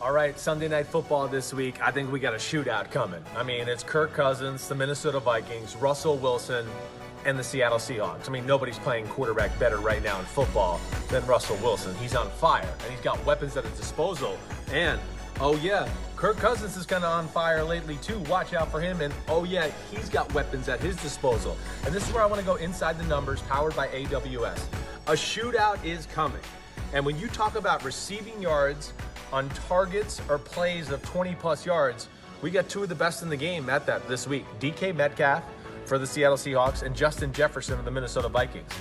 All right, Sunday Night Football this week. I think we got a shootout coming. I mean, it's Kirk Cousins, the Minnesota Vikings, Russell Wilson, and the Seattle Seahawks. I mean, nobody's playing quarterback better right now in football than Russell Wilson. He's on fire, and he's got weapons at his disposal. And, oh yeah, Kirk Cousins is kind of on fire lately too. Watch out for him. And, oh yeah, he's got weapons at his disposal. And this is where I want to go inside the numbers, powered by AWS. A shootout is coming. And when you talk about receiving yards on targets or plays of 20-plus yards, we got two of the best in the game at that this week. DK Metcalf for the Seattle Seahawks and Justin Jefferson of the Minnesota Vikings.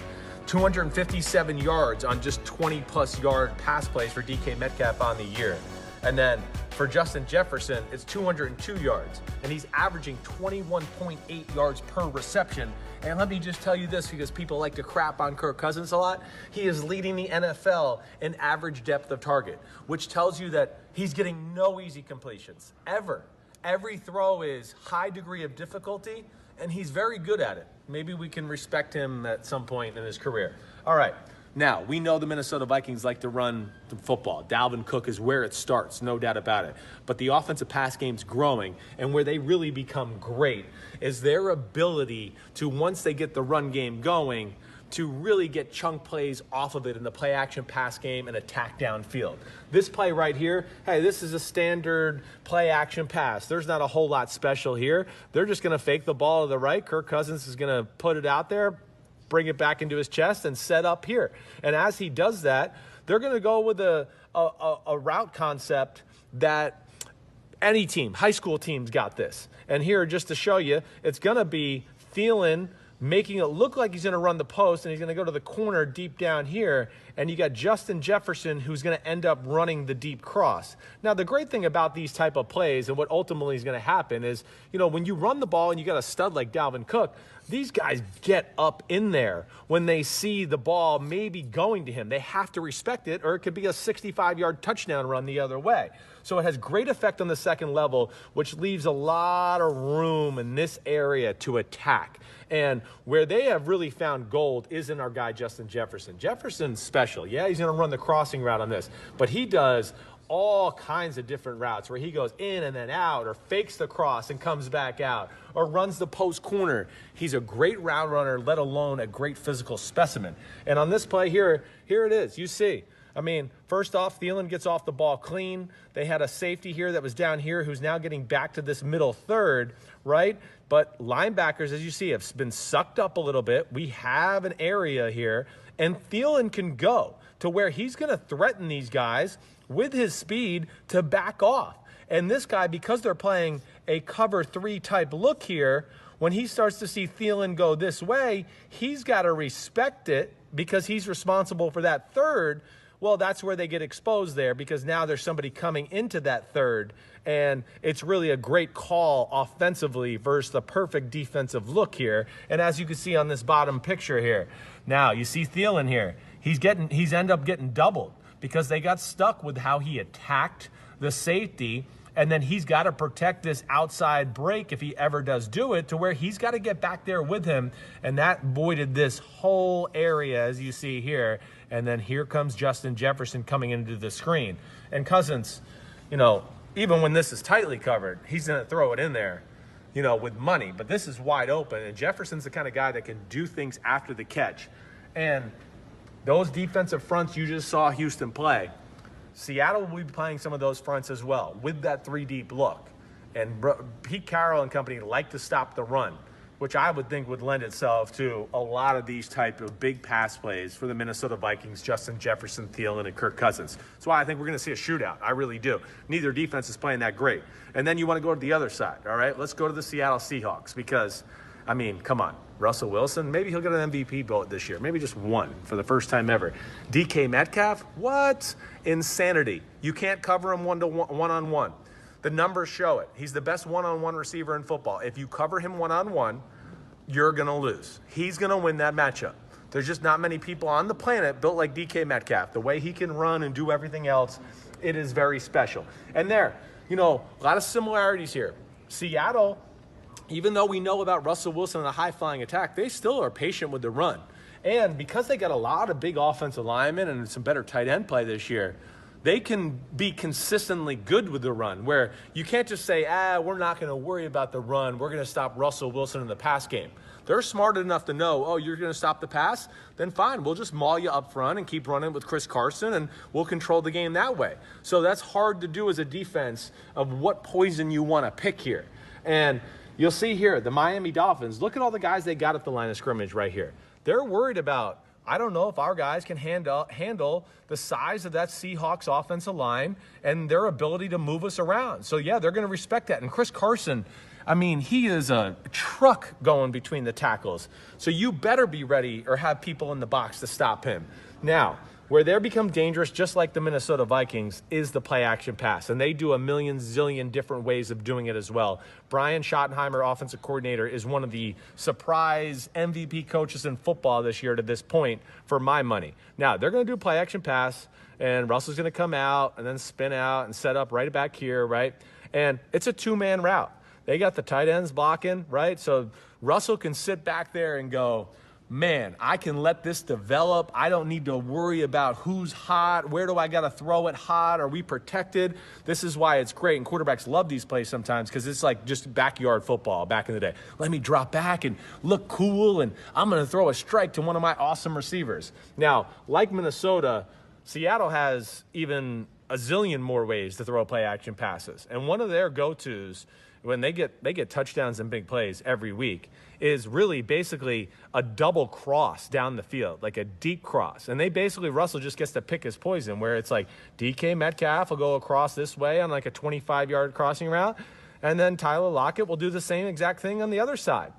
257 yards on just 20-plus yard pass plays for DK Metcalf on the year. And then for Justin Jefferson, it's 202 yards, and he's averaging 21.8 yards per reception. And let me just tell you this, because people like to crap on Kirk Cousins a lot. He is leading the NFL in average depth of target, which tells you that he's getting no easy completions, ever. Every throw is high degree of difficulty, and he's very good at it. Maybe we can respect him at some point in his career. All right. Now, we know the Minnesota Vikings like to run the football. Dalvin Cook is where it starts, no doubt about it. But the offensive pass game's growing, and where they really become great is their ability to, once they get the run game going, to really get chunk plays off of it in the play-action pass game and attack downfield. This play right here, hey, this is a standard play-action pass. There's not a whole lot special here. They're just going to fake the ball to the right. Kirk Cousins is going to put it out there, bring it back into his chest, and set up here. And as he does that, they're going to go with a route concept that any team, high school teams got this. And here, just to show you, it's going to be Thielen making it look like he's going to run the post, and he's going to go to the corner deep down here, and you got Justin Jefferson who's going to end up running the deep cross. Now, the great thing about these type of plays and what ultimately is going to happen is, you know, when you run the ball and you got a stud like Dalvin Cook, these guys get up in there when they see the ball maybe going to him. They have to respect it, or it could be a 65-yard touchdown run the other way. So it has great effect on the second level, which leaves a lot of room in this area to attack. And where they have really found gold is in our guy, Justin Jefferson. Jefferson's special. Yeah, he's going to run the crossing route on this, but he does all kinds of different routes where he goes in and then out, or fakes the cross and comes back out, or runs the post corner. He's a great route runner, let alone a great physical specimen. And on this play here it is. You see, I mean, first off, Thielen gets off the ball clean. They had a safety here that was down here who's now getting back to this middle third, right? But linebackers, as you see, have been sucked up a little bit. We have an area here, and Thielen can go to where he's going to threaten these guys with his speed to back off. And this guy, because they're playing a cover 3 type look here, when he starts to see Thielen go this way, he's got to respect it because he's responsible for that third. Well, that's where they get exposed there, because now there's somebody coming into that third, and it's really a great call offensively versus the perfect defensive look here. And as you can see on this bottom picture here, now you see Thielen here. He's end up getting doubled because they got stuck with how he attacked the safety, and then he's got to protect this outside break if he ever does do it, to where he's got to get back there with him, and that voided this whole area, as you see here. And then here comes Justin Jefferson coming into the screen. And Cousins, you know, even when this is tightly covered, he's going to throw it in there, you know, with money. But this is wide open, and Jefferson's the kind of guy that can do things after the catch. And those defensive fronts you just saw Houston play, Seattle will be playing some of those fronts as well with that 3-deep look. And Pete Carroll and company like to stop the run, which I would think would lend itself to a lot of these type of big pass plays for the Minnesota Vikings, Justin Jefferson, Thielen, and Kirk Cousins. That's why I think we're going to see a shootout. I really do. Neither defense is playing that great. And then you want to go to the other side, all right? Let's go to the Seattle Seahawks because, I mean, come on. Russell Wilson, maybe he'll get an MVP vote this year. Maybe just one for the first time ever. DK Metcalf, what? Insanity. You can't cover him one-on-one. The numbers show it. He's the best one-on-one receiver in football. If you cover him one-on-one, you're going to lose. He's going to win that matchup. There's just not many people on the planet built like DK Metcalf. The way he can run and do everything else, it is very special. And there, you know, a lot of similarities here. Seattle, even though we know about Russell Wilson and a high-flying attack, they still are patient with the run. And because they got a lot of big offensive linemen and some better tight end play this year, they can be consistently good with the run, where you can't just say, we're not going to worry about the run. We're going to stop Russell Wilson in the pass game. They're smart enough to know, oh, you're going to stop the pass? Then fine, we'll just maul you up front and keep running with Chris Carson, and we'll control the game that way. So that's hard to do as a defense of what poison you want to pick here. And you'll see here, the Miami Dolphins, look at all the guys they got at the line of scrimmage right here. They're worried about, I don't know if our guys can handle the size of that Seahawks offensive line and their ability to move us around. So, yeah, they're going to respect that. And Chris Carson, I mean, he is a truck going between the tackles. So you better be ready or have people in the box to stop him. Now, where they become dangerous, just like the Minnesota Vikings, is the play-action pass. And they do a million zillion different ways of doing it as well. Brian Schottenheimer, offensive coordinator, is one of the surprise MVP coaches in football this year to this point, for my money. Now, they're going to do play-action pass, and Russell's going to come out and then spin out and set up right back here, right? And it's a two-man route. They got the tight ends blocking, right? So Russell can sit back there and go, man, I can let this develop. I don't need to worry about who's hot. Where do I got to throw it hot? Are we protected? This is why it's great. And quarterbacks love these plays sometimes because it's like just backyard football back in the day. Let me drop back and look cool, and I'm going to throw a strike to one of my awesome receivers. Now, like Minnesota, Seattle has even a zillion more ways to throw play-action passes. And one of their go-tos when they get touchdowns and big plays every week is really basically a double cross down the field, like a deep cross. And Russell just gets to pick his poison, where it's like DK Metcalf will go across this way on like a 25-yard crossing route, and then Tyler Lockett will do the same exact thing on the other side.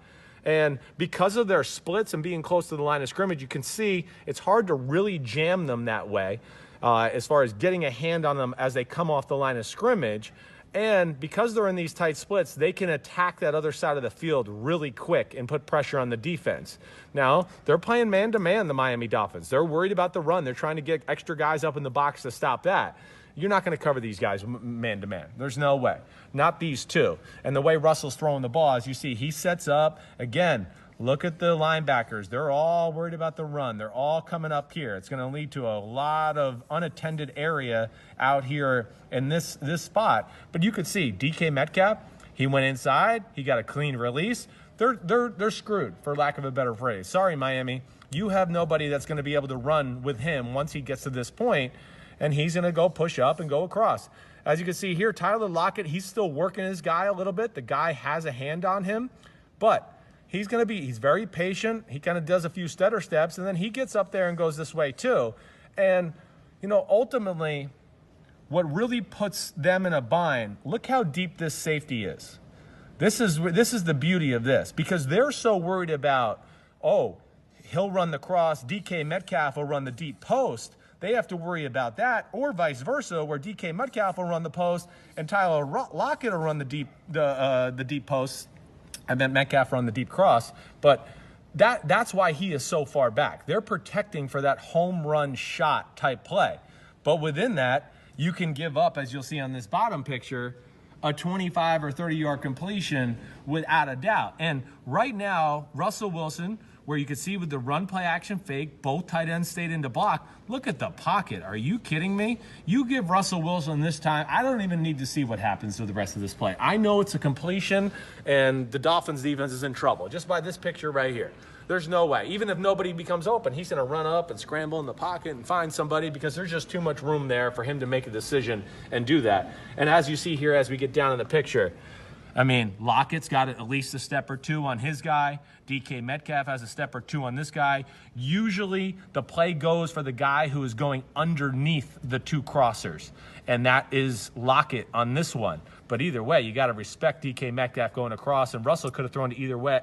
And because of their splits and being close to the line of scrimmage, you can see it's hard to really jam them that way as far as getting a hand on them as they come off the line of scrimmage. And because they're in these tight splits, they can attack that other side of the field really quick and put pressure on the defense. Now, they're playing man-to-man, the Miami Dolphins. They're worried about the run. They're trying to get extra guys up in the box to stop that. You're not going to cover these guys man-to-man. There's no way. Not these two. And the way Russell's throwing the ball, as you see, he sets up. Again, look at the linebackers. They're all worried about the run. They're all coming up here. It's going to lead to a lot of unattended area out here in this spot. But you could see DK Metcalf, he went inside. He got a clean release. They're screwed, for lack of a better phrase. Sorry, Miami. You have nobody that's going to be able to run with him once he gets to this point, and he's going to go push up and go across. As you can see here, Tyler Lockett, he's still working his guy a little bit. The guy has a hand on him, but he's very patient. He kind of does a few stutter steps, and then he gets up there and goes this way too. And, ultimately, what really puts them in a bind, look how deep this safety is. This is the beauty of this, because they're so worried about, he'll run the cross, DK Metcalf will run the deep post. They have to worry about that, or vice versa, where DK Metcalf will run the post and Tyler Lockett will run the deep post. I meant Metcalf run the deep cross, but that's why he is so far back. They're protecting for that home run shot type play. But within that, you can give up, as you'll see on this bottom picture, a 25 or 30-yard completion without a doubt. And right now, Russell Wilson, where you can see with the run play action fake, both tight ends stayed into block. Look at the pocket. Are you kidding me? You give Russell Wilson this time, I don't even need to see what happens to the rest of this play. I know it's a completion, and the Dolphins defense is in trouble just by this picture right here. There's no way. Even if nobody becomes open, he's going to run up and scramble in the pocket and find somebody, because there's just too much room there for him to make a decision and do that. And as you see here, as we get down in the picture, I mean, Lockett's got at least a step or two on his guy. DK Metcalf has a step or two on this guy. Usually the play goes for the guy who is going underneath the two crossers, and that is Lockett on this one. But either way, you got to respect DK Metcalf going across, and Russell could have thrown to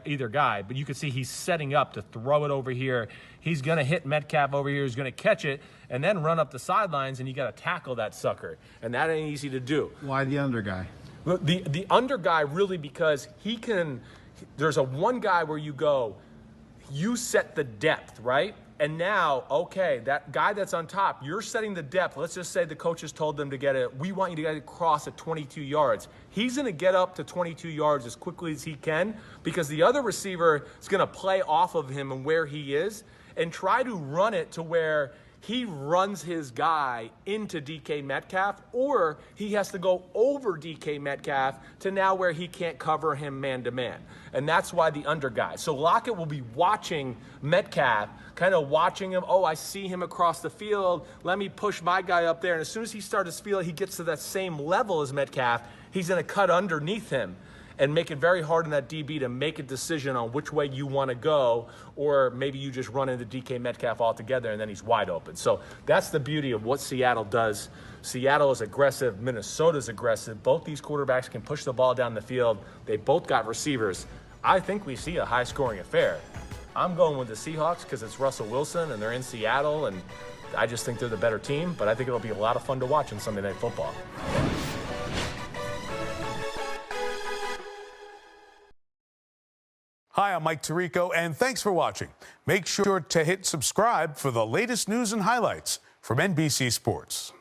either guy, but you can see he's setting up to throw it over here. He's going to hit Metcalf over here. He's going to catch it and then run up the sidelines, and you got to tackle that sucker, and that ain't easy to do. Why the under guy? The under guy, really, because he can – there's one guy where you set the depth, right? And now, okay, that guy that's on top, you're setting the depth. Let's just say the coaches told them to get it. We want you to get it across at 22 yards. He's going to get up to 22 yards as quickly as he can, because the other receiver is going to play off of him and where he is and try to run it to where he runs his guy into DK Metcalf, or he has to go over DK Metcalf to now where he can't cover him man-to-man. And that's why the under guy. So Lockett will be watching Metcalf, kind of watching him. Oh, I see him across the field. Let me push my guy up there. And as soon as he starts to feel he gets to that same level as Metcalf, he's going to cut underneath him and make it very hard on that DB to make a decision on which way you want to go, or maybe you just run into DK Metcalf altogether and then he's wide open. So that's the beauty of what Seattle does. Seattle is aggressive. Minnesota's aggressive. Both these quarterbacks can push the ball down the field. They both got receivers. I think we see a high-scoring affair. I'm going with the Seahawks because it's Russell Wilson and they're in Seattle, and I just think they're the better team, but I think it'll be a lot of fun to watch on Sunday Night Football. Hi, I'm Mike Tirico, and thanks for watching. Make sure to hit subscribe for the latest news and highlights from NBC Sports.